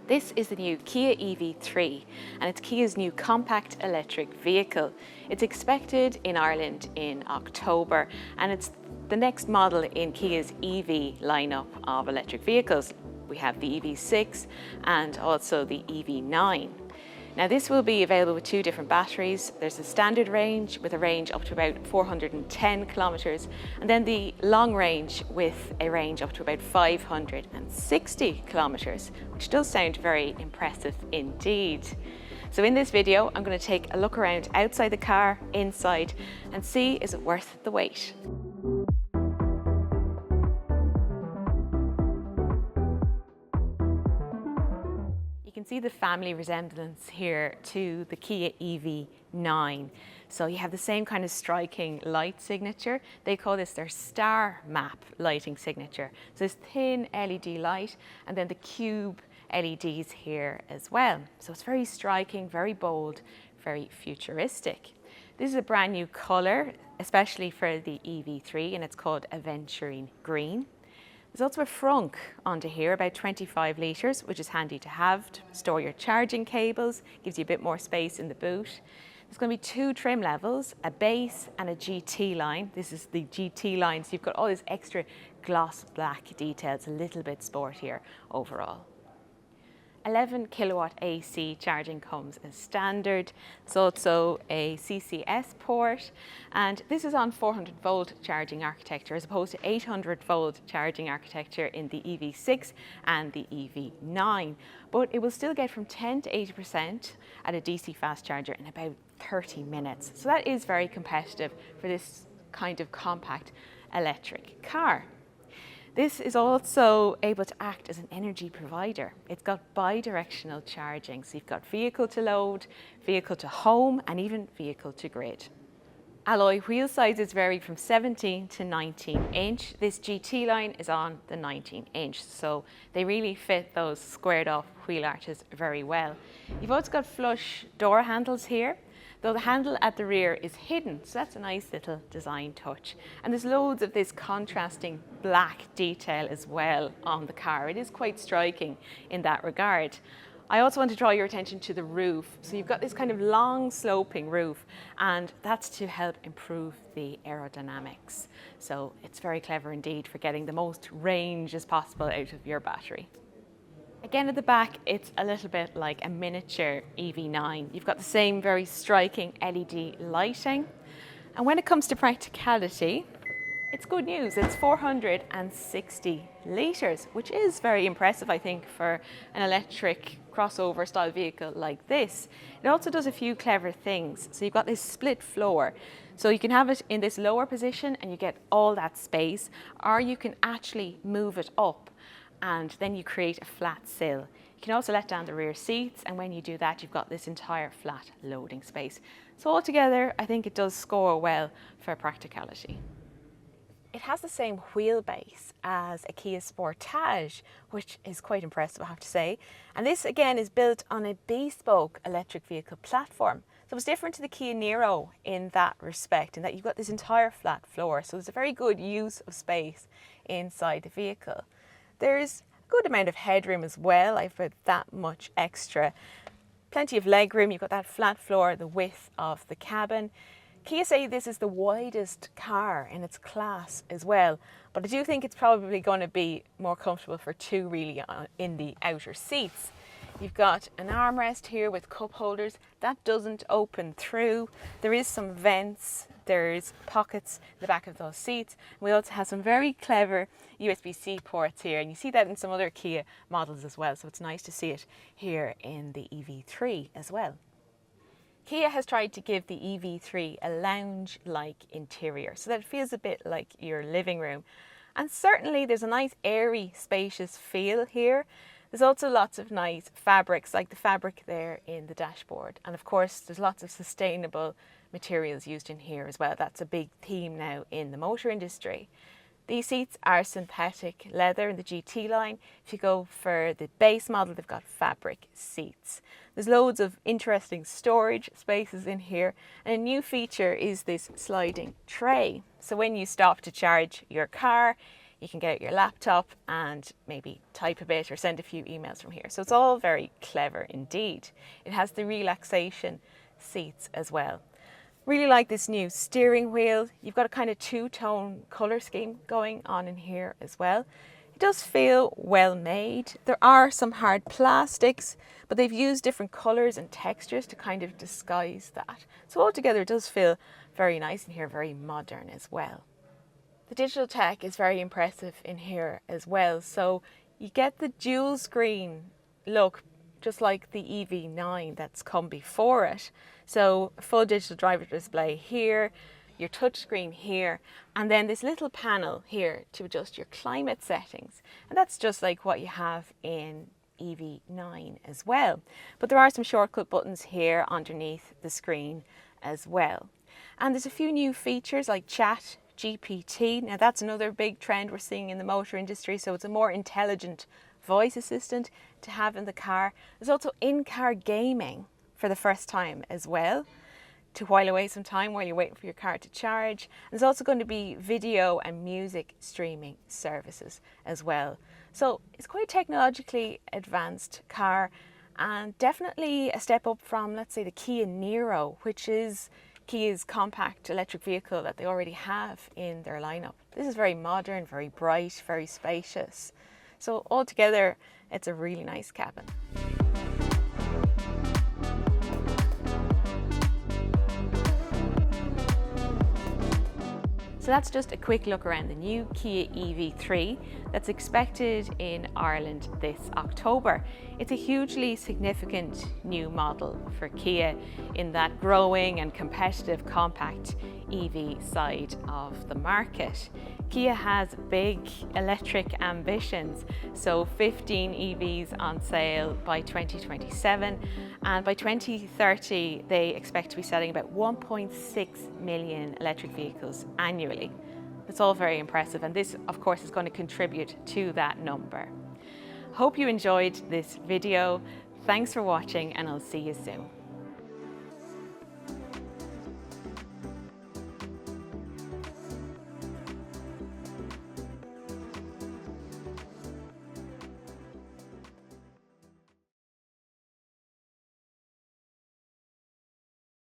This is the new Kia EV3 and it's Kia's new compact electric vehicle. It's expected in Ireland in October and it's the next model in Kia's EV lineup of electric vehicles. We have the EV6 and also the EV9. Now this will be available with two different batteries. There's a standard range with a range up to about 410 kilometers, and then the long range with a range up to about 560 kilometers, which does sound very impressive indeed. So in this video, I'm going to take a look around outside the car, inside, and see is it worth the wait. You can see the family resemblance here to the Kia EV9. So you have the same kind of striking light signature. They call this their star map lighting signature. So this thin LED light and then the cube LEDs here as well. So it's very striking, very bold, very futuristic. This is a brand new colour, especially for the EV3, and it's called Aventurine Green. There's also a frunk onto here, about 25 litres, which is handy to have to store your charging cables, gives you a bit more space in the boot. There's going to be two trim levels, a base and a GT line. This is the GT line, so you've got all this extra gloss black details, a little bit sportier overall. 11 kilowatt AC charging comes as standard. There's also a CCS port, and this is on 400 volt charging architecture as opposed to 800 volt charging architecture in the EV6 and the EV9. But it will still get from 10 to 80% at a DC fast charger in about 30 minutes. So that is very competitive for this kind of compact electric car. This is also able to act as an energy provider. It's got bi-directional charging, so you've got vehicle to load, vehicle to home, and even vehicle to grid. Alloy wheel sizes vary from 17 to 19 inch. This GT line is on the 19 inch, so they really fit those squared off wheel arches very well. You've also got flush door handles here, though the handle at the rear is hidden, so that's a nice little design touch. And there's loads of this contrasting black detail as well on the car. It is quite striking in that regard. I also want to draw your attention to the roof. So you've got this kind of long sloping roof, and that's to help improve the aerodynamics. So it's very clever indeed for getting the most range as possible out of your battery. Again, at the back, it's a little bit like a miniature EV9. You've got the same very striking LED lighting. And when it comes to practicality, it's good news. It's 460 litres, which is very impressive, I think, for an electric crossover style vehicle like this. It also does a few clever things. So you've got this split floor. So you can have it in this lower position and you get all that space, or you can actually move it up and then you create a flat sill. You can also let down the rear seats, and when you do that, you've got this entire flat loading space. So altogether, I think it does score well for practicality. It has the same wheelbase as a Kia Sportage, which is quite impressive, I have to say. And this again is built on a bespoke electric vehicle platform. So it's different to the Kia Niro in that respect, in that you've got this entire flat floor. So there's a very good use of space inside the vehicle. There's a good amount of headroom as well. I've put that much extra. Plenty of legroom. You've got that flat floor, the width of the cabin. Kia say this is the widest car in its class as well, but I do think it's probably going to be more comfortable for two really in the outer seats. You've got an armrest here with cup holders. That doesn't open through. There is some vents. There's pockets in the back of those seats. We also have some very clever USB-C ports here, and you see that in some other Kia models as well, so it's nice to see it here in the EV3 as well. Kia has tried to give the EV3 a lounge-like interior so that it feels a bit like your living room. And certainly there's a nice airy, spacious feel here. There's also lots of nice fabrics, like the fabric there in the dashboard. And of course, there's lots of sustainable materials used in here as well. That's a big theme now in the motor industry. These seats are synthetic leather in the GT line. If you go for the base model, they've got fabric seats. There's loads of interesting storage spaces in here. And a new feature is this sliding tray. So when you stop to charge your car, You can get out your laptop and maybe type a bit or send a few emails from here. So it's all very clever indeed. It has the relaxation seats as well. Really like this new steering wheel. You've got a kind of two-tone colour scheme going on in here as well. It does feel well made. There are some hard plastics, but they've used different colours and textures to kind of disguise that. So altogether it does feel very nice in here, very modern as well. The digital tech is very impressive in here as well. So you get the dual screen look just like the EV9 that's come before it. So full digital driver display here, your touchscreen here, and then this little panel here to adjust your climate settings. And that's just like what you have in EV9 as well. But there are some shortcut buttons here underneath the screen as well. And there's a few new features like Chat GPT. Now that's another big trend we're seeing in the motor industry. So it's a more intelligent voice assistant to have in the car. There's also in-car gaming for the first time as well, to while away some time while you're waiting for your car to charge. There's also going to be video and music streaming services as well. So it's quite a technologically advanced car, and definitely a step up from, let's say, the Kia Niro, which is Kia's compact electric vehicle that they already have in their lineup. This is very modern, very bright, very spacious. So altogether, it's a really nice cabin. So that's just a quick look around the new Kia EV3 that's expected in Ireland this October. It's a hugely significant new model for Kia in that growing and competitive compact EV side of the market. Kia has big electric ambitions, so 15 EVs on sale by 2027, and by 2030 they expect to be selling about 1.6 million electric vehicles annually. It's all very impressive, and this of course is going to contribute to that number. Hope you enjoyed this video. Thanks for watching, and I'll see you soon.